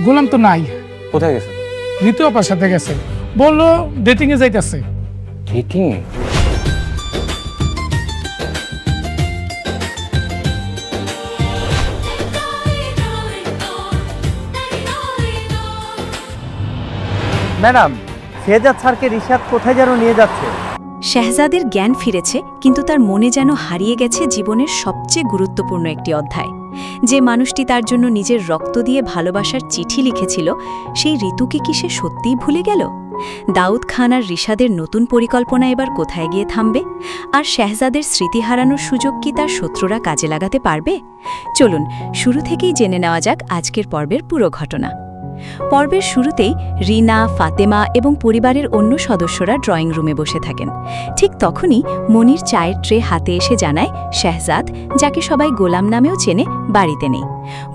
গোলাম তো নাই। কোথায় গেছে? ঋতু আপার সাথে গেছে, বললো ডেটিং এ যাইতেছে। ডেটিং এ? ম্যাডাম, শেহজাদ স্যারকে রিশাদ কোথায় যেন নিয়ে যাচ্ছে। শেহজাদের জ্ঞান ফিরেছে, কিন্তু তার মনে যেন হারিয়ে গেছে জীবনের সবচেয়ে গুরুত্বপূর্ণ একটি অধ্যায়। যে মানুষটি তার জন্য নিজের রক্ত দিয়ে ভালোবাসার চিঠি লিখেছিল, সেই ঋতুকে কি সে সত্যিই ভুলে গেল? দাউদ খান আর রিশাদের নতুন পরিকল্পনা এবার কোথায় গিয়ে থামবে? আর শেহজাদের স্মৃতি হারানোর সুযোগ কি তার শত্রুরা কাজে লাগাতে পারবে? চলুন শুরু থেকেই জেনে নেওয়া যাক আজকের পর্বের পুরো ঘটনা। পর্বের শুরুতেই রিনা, ফাতেমা এবং পরিবারের অন্য সদস্যরা ড্রয়িং রুমে বসে থাকেন। ঠিক তখনই মনির চায়ের ট্রে হাতে এসে জানায় শেহজাদ, যাকে সবাই গোলাম নামেও চেনে, বাড়িতে নেই।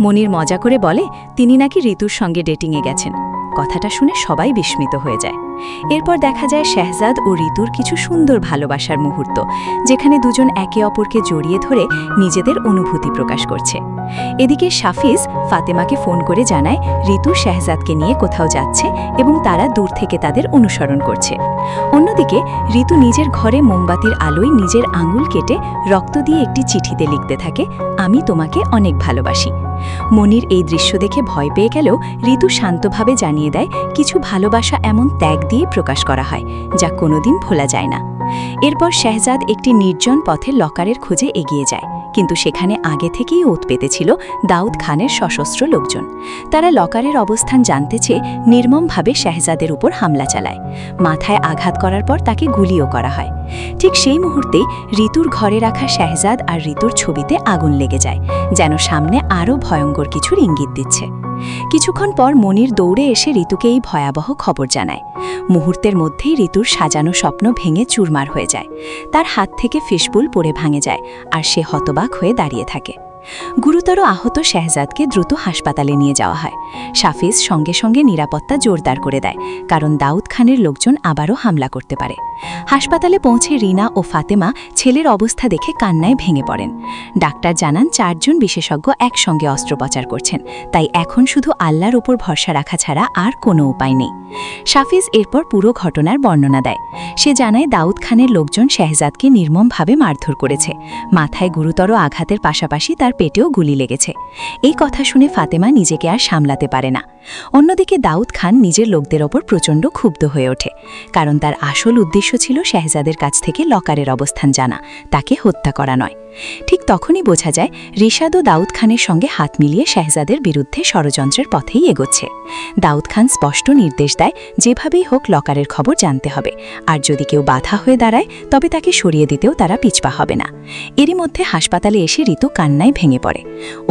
মনির মজা করে বলে তিনি নাকি ঋতুর সঙ্গে ডেটিংয়ে গেছেন। কথাটা শুনে সবাই বিস্মিত হয়ে যায়। এরপর দেখা যায় শেহজাদ ও ঋতুর কিছু সুন্দর ভালোবাসার মুহূর্ত, যেখানে দুজন একে অপরকে জড়িয়ে ধরে নিজেদের অনুভূতি প্রকাশ করছে। এদিকে শাফিজ ফাতেমাকে ফোন করে জানায় ঋতু শেহজাদকে নিয়ে কোথাও যাচ্ছে এবং তারা দূর থেকে তাদের অনুসরণ করছে। অন্যদিকে ঋতু নিজের ঘরে মোমবাতির আলোয় নিজের আঙুল কেটে রক্ত দিয়ে একটি চিঠিতে লিখতে থাকে, আমি তোমাকে অনেক ভালোবাসি। মনির এই দৃশ্য দেখে ভয় পেয়ে গেলেও ঋতু শান্তভাবে জানিয়ে দেয় কিছু ভালোবাসা এমন ত্যাগ দিয়ে প্রকাশ করা হয় যা কোনোদিন ভোলা যায় না। এরপর শেহজাদ একটি নির্জন পথে লকারের খোঁজে এগিয়ে যায়, কিন্তু সেখানে আগে থেকেই ওত পেতেছিল দাউদ খানের সশস্ত্র লোকজন। তারা লকারের অবস্থান জানতে চেয়ে নির্মমভাবে শেহজাদের উপর হামলা চালায়। মাথায় আঘাত করার পর তাকে গুলিও করা হয়। ঠিক সেই মুহূর্তেই ঋতুর ঘরে রাখা শেহজাদ আর ঋতুর ছবিতে আগুন লেগে যায়, যেন সামনে আরও ভয়ঙ্কর কিছুর ইঙ্গিত দিচ্ছে। কিছুক্ষণ পর মনির দৌড়ে এসে ঋতুকে এই ভয়াবহ খবর জানায়। মুহূর্তের মধ্যেই ঋতুর সাজানো স্বপ্ন ভেঙে চুরমার হয়ে যায়। তার হাত থেকে ফিসবুল পড়ে ভাঙে যায় আর সে হতবাক হয়ে দাঁড়িয়ে থাকে। গুরুতর আহত শেহজাদকে দ্রুত হাসপাতালে নিয়ে যাওয়া হয়। শাফিজ সঙ্গে সঙ্গে নিরাপত্তা জোরদার করে দেয়, কারণ দাউদ খানের লোকজন আবারও হামলা করতে পারে। হাসপাতালে পৌঁছে রিনা ও ফাতেমা ছেলের অবস্থা দেখে কান্নায় ভেঙে পড়েন। ডাক্তার জানান 4 জন বিশেষজ্ঞ একসঙ্গে অস্ত্রোপচার করছেন, তাই এখন শুধু আল্লাহর উপর ভরসা রাখা ছাড়া আর কোনো উপায় নেই। শাফিজ এরপর পুরো ঘটনার বর্ণনা দেয়। সে জানায় দাউদ খানের লোকজন শেহজাদকে নির্মমভাবে মারধর করেছে। মাথায় গুরুতর আঘাতের পাশাপাশি তার পেটেও গুলি লেগেছে। এই কথা শুনে ফাতেমা নিজেকে আর সামলাতে পারে না। অন্যদিকে দাউদ খান নিজের লোকদের ওপর প্রচণ্ড ক্ষুব্ধ হয়ে ওঠে, কারণ তার আসল উদ্দেশ্য ছিল শেহজাদের কাছ থেকে লকারের অবস্থান জানা, তাকে হত্যা করা নয়। ঠিক তখনই বোঝা যায় রিশাদ ও দাউদ খানের সঙ্গে হাত মিলিয়ে শেহজাদের বিরুদ্ধে ষড়যন্ত্রের পথেই এগোচ্ছে। দাউদ খান স্পষ্ট নির্দেশ দেয় যেভাবেই হোক লকারের খবর জানতে হবে, আর যদি কেউ বাধা হয়ে দাঁড়ায় তবে তাকে সরিয়ে দিতেও তারা পিছপা হবে না। এরই মধ্যে হাসপাতালে এসে ঋতু কান্নায় ভেঙে পড়ে।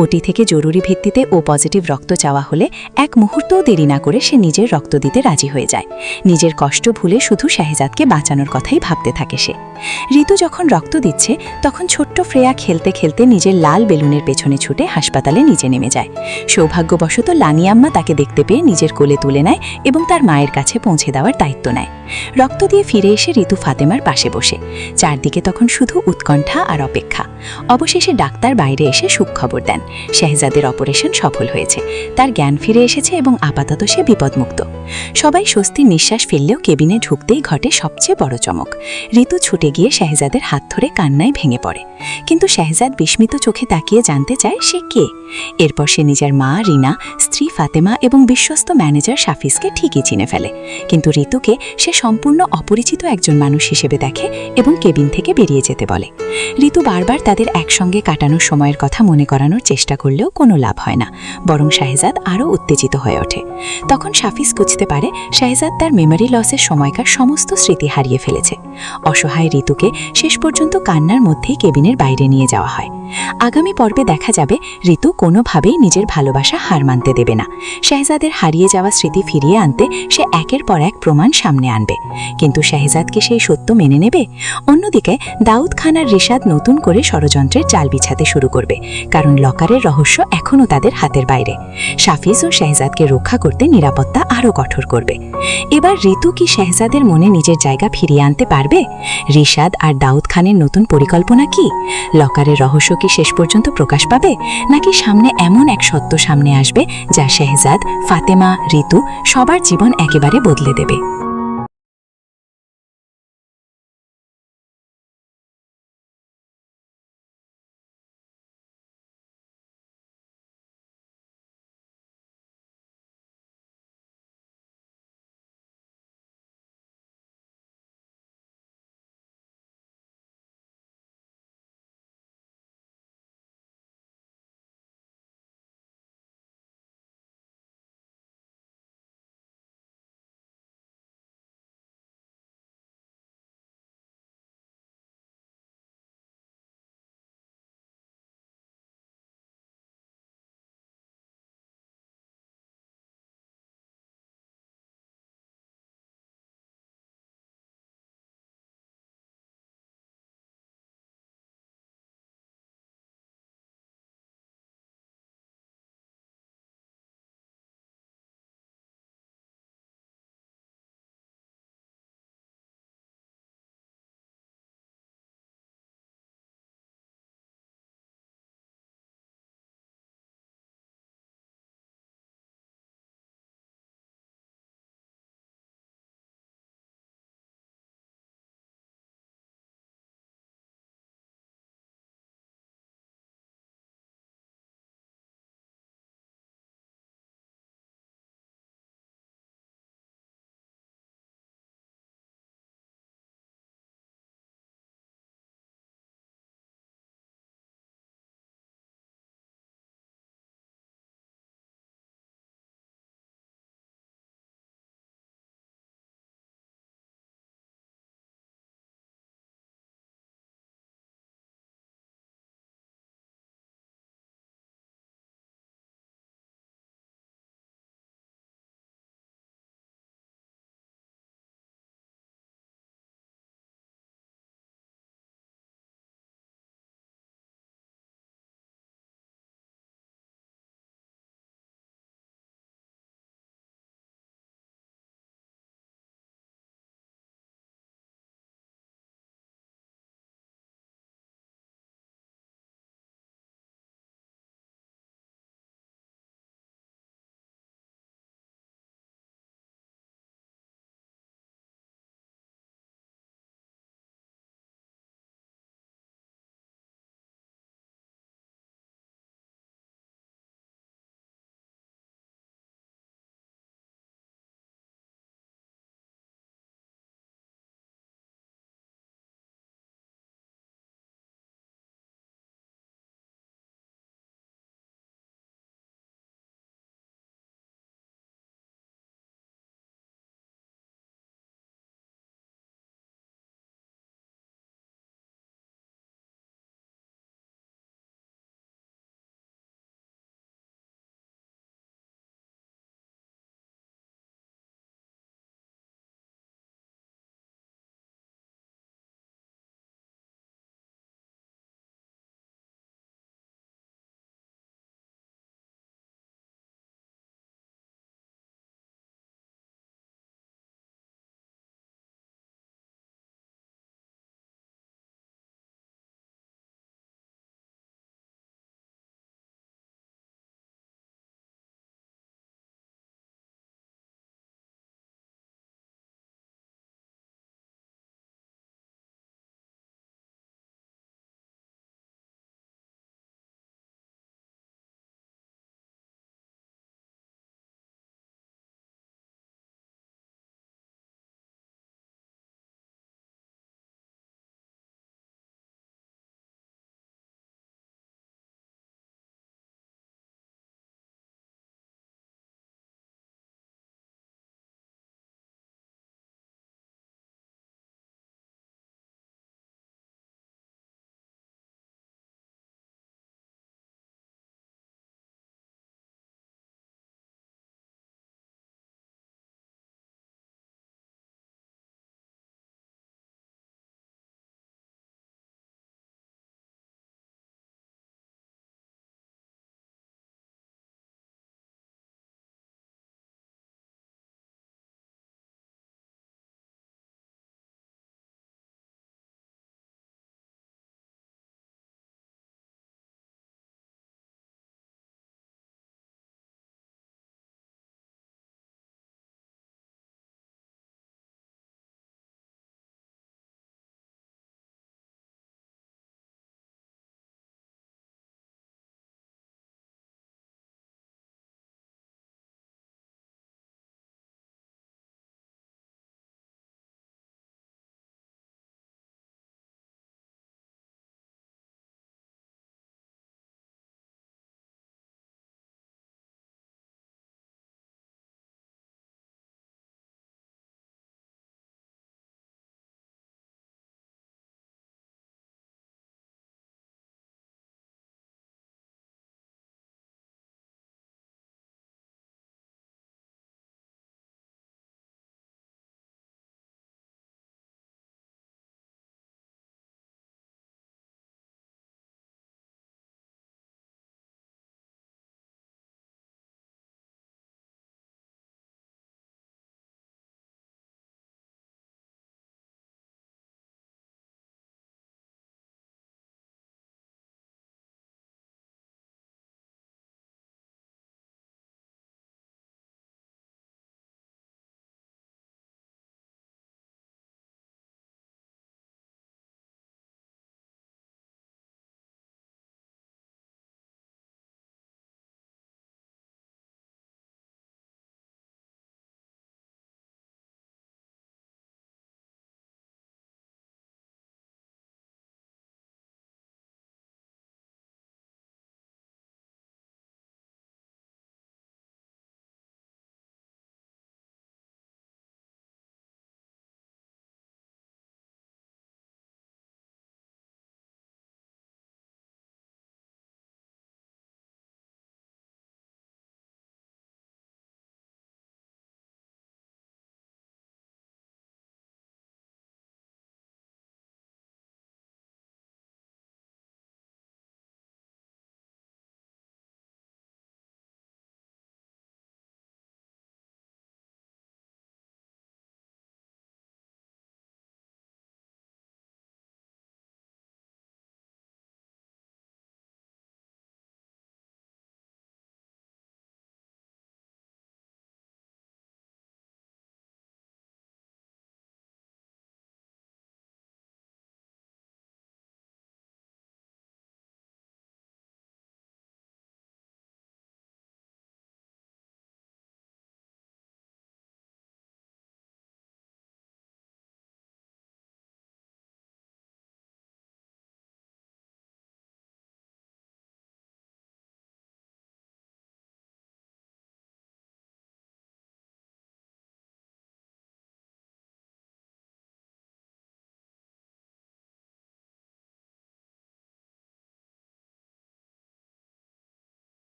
ওটি থেকে জরুরি ভিত্তিতে ও পজিটিভ রক্ত চাওয়া হলে এক মুহূর্তও দেরি না করে সে নিজের রক্ত দিতে রাজি হয়ে যায়। নিজের কষ্ট ভুলে শুধু শেহজাদকে বাঁচানোর কথাই ভাবতে থাকে সে। ঋতু যখন রক্ত দিচ্ছে তখন ছোট্ট ফ্রেয়া খেলতে খেলতে নিজের লাল বেলুনের পেছনে ছুটে হাসপাতালে নিচে নেমে যায়। সৌভাগ্যবশত লানিয়াম্মা তাকে দেখতে পেয়ে নিজের কোলে তুলে নেয় এবং তার মায়ের কাছে পৌঁছে দেওয়ার দায়িত্ব নেয়। রক্ত দিয়ে ফিরে এসে ঋতু ফাতেমার পাশে বসে। চারদিকে তখন শুধু উৎকণ্ঠা আর অপেক্ষা। অবশেষে ডাক্তার বাইরে এসে সুখবর দেন, শেহজাদের অপারেশন সফল হয়েছে, তার জ্ঞান ফিরে এসেছে এবং আপাতত সে বিপদমুক্ত। সবাই স্বস্তির নিঃশ্বাস ফেললেও কেবিনে ঢুকতেই ঘটে সবচেয়ে বড় চমক। ঋতু ছুটে গিয়ে শেহজাদের হাত ধরে কান্নায় ভেঙে পড়ে, কিন্তু শেহজাদ বিস্মিত চোখে তাকিয়ে জানতে চায় সে কে। এরপর সে নিজের মা রিনা, স্ত্রী ফাতেমা এবং বিশ্বস্ত ম্যানেজার শাফিজকে ঠিকই চিনে ফেলে, কিন্তু ঋতুকে সে সম্পূর্ণ অপরিচিত একজন মানুষ হিসেবে দেখে এবং কেবিন থেকে বেরিয়ে যেতে বলে। ঋতু বারবার তাদের একসঙ্গে কাটানোর সময়ের কথা মনে করানোর চেষ্টা করলেও কোনো লাভ হয় না, বরং শেহজাদ আরও উত্তেজিত হয়ে ওঠে। তখন শাফিজ বুঝতে পারে শেহজাদ তার মেমোরি লসের সময়কার সমস্ত স্মৃতি হারিয়ে ফেলেছে। অসহায় ঋতুকে শেষ পর্যন্ত কান্নার মধ্যেই কেবিনের বাইরে নিয়ে যাওয়া হয়। আগামী পর্বে দেখা যাবে ঋতু কোনোভাবেই নিজের ভালোবাসা হার মানতে দেবে না। শেহজাদের হারিয়ে যাওয়া স্মৃতি ফিরিয়ে আনতে সে একের পর এক প্রমাণ সামনে আনবে, কিন্তু শেহজাদকে সেই সত্য মেনে নেবে? অন্যদিকে দাউদ খান আর রিশাদ নতুন করে ষড়যন্ত্রের জাল বিছাতে শুরু করবে, কারণ লকারের রহস্য এখনও তাদের হাতের বাইরে। শাফিজ ও শেহজাদকে রক্ষা করতে নিরাপত্তা আরও কঠোর করবে। এবার ঋতু কি শেহজাদের মনে নিজের জায়গা ফিরিয়ে আনতে পারবে? রিশাদ আর দাউদ খানের নতুন পরিকল্পনা কি? লকারের রহস্য কি শেষ পর্যন্ত প্রকাশ পাবে, নাকি সামনে এমন এক সত্য সামনে আসবে যা শেহজাদ, ফাতেমা, ঋতু সবার জীবন একেবারে বদলে দেবে?